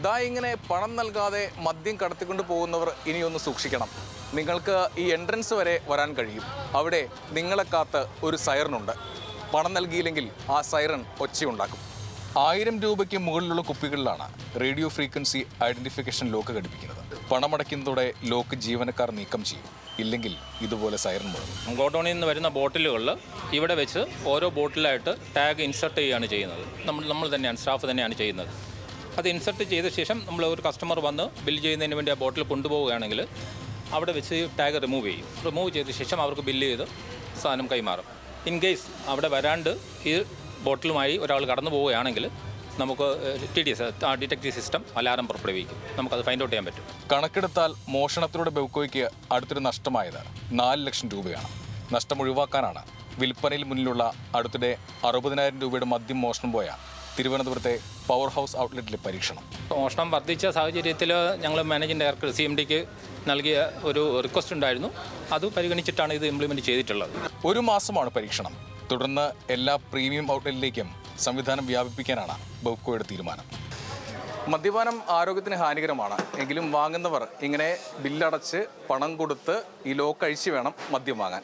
ദാ ഇങ്ങനെ പണം നൽകാതെ മദ്യം കടത്തിക്കൊണ്ട് പോകുന്നവർ ഇനിയൊന്ന് സൂക്ഷിക്കണം. നിങ്ങൾക്ക് ഈ എൻട്രൻസ് വരെ വരാൻ കഴിയും. അവിടെ നിങ്ങളെ കാത്ത് ഒരു സൈറനുണ്ട്. പണം നൽകിയില്ലെങ്കിൽ ആ സൈറൻ ഒച്ചയുണ്ടാക്കും. 1000 രൂപയ്ക്ക് മുകളിലുള്ള കുപ്പികളിലാണ് റേഡിയോ ഫ്രീക്വൻസി ഐഡന്റിഫിക്കേഷൻ ലോക്ക് ഘടിപ്പിക്കുന്നത്. പണമടയ്ക്കുന്നതോടെ ലോക്ക് ജീവനക്കാർ നീക്കം ചെയ്യും. ഇല്ലെങ്കിൽ ഇതുപോലെ സൈറൻ മുഴങ്ങും. ഗോഡൌണിൽ നിന്ന് വരുന്ന ബോട്ടിലുകളിൽ ഇവിടെ വെച്ച് ഓരോ ബോട്ടിലായിട്ട് ടാഗ് ഇൻസർട്ട് ചെയ്യുകയാണ് ചെയ്യുന്നത്. നമ്മൾ തന്നെയാണ്, സ്റ്റാഫ് തന്നെയാണ് ചെയ്യുന്നത്. അത് ഇൻസർട്ട് ചെയ്ത ശേഷം നമ്മൾ ഒരു കസ്റ്റമർ വന്ന് ബില്ല് ചെയ്യുന്നതിന് വേണ്ടി ആ ബോട്ടിൽ കൊണ്ടുപോവുകയാണെങ്കിൽ അവിടെ വെച്ച് ടാഗ് റിമൂവ് ചെയ്യും. റിമൂവ് ചെയ്ത ശേഷം അവർക്ക് ബില്ല് ചെയ്ത് സാധനം കൈമാറും. ഇൻ കേസ് അവിടെ വരാണ്ട് ഈ ബോട്ടിലുമായി ഒരാൾ കടന്നു പോവുകയാണെങ്കിൽ നമുക്ക് TDS ഡിറ്റക്റ്റീവ് സിസ്റ്റം അലാറം പുറപ്പെടുവിക്കും. നമുക്കത് ഫൈൻഡ് ഔട്ട് ചെയ്യാൻ പറ്റും. കണക്കെടുത്താൽ മോഷണത്തിലൂടെ ബെവ്കോയ്ക്ക് അടുത്തൊരു നഷ്ടമായത് 4 ലക്ഷം രൂപയാണ്. നഷ്ടം ഒഴിവാക്കാനാണ് വിൽപ്പനയിൽ മുന്നിലുള്ള അടുത്തിടെ 60,000 രൂപയുടെ മദ്യം മോഷണം പോയ തിരുവനന്തപുരത്തെ പവർ ഹൗസ് ഔട്ട്ലെറ്റിലെ പരീക്ഷണം. മോഷണം വർദ്ധിച്ച സാഹചര്യത്തിൽ ഞങ്ങൾ മാനേജിംഗ് ഡയറക്ടർ CMDക്ക് നൽകിയ ഒരു റിക്വസ്റ്റ് ഉണ്ടായിരുന്നു. അത് പരിഗണിച്ചിട്ടാണ് ഇത് ഇംപ്ലിമെൻറ്റ് ചെയ്തിട്ടുള്ളത്. 1 മാസമാണ് പരീക്ഷണം. തുടർന്ന് എല്ലാ പ്രീമിയം ഔട്ട്ലെറ്റിലേക്കും സംവിധാനം വ്യാപിപ്പിക്കാനാണ് ബെവ്കോയുടെ തീരുമാനം. മദ്യപാനം ആരോഗ്യത്തിന് ഹാനികരമാണ്. എങ്കിലും വാങ്ങുന്നവർ ഇങ്ങനെ ബില്ലടച്ച് പണം കൊടുത്ത് ഈ ലോക്ക് അഴിച്ച് വേണം മദ്യം വാങ്ങാൻ.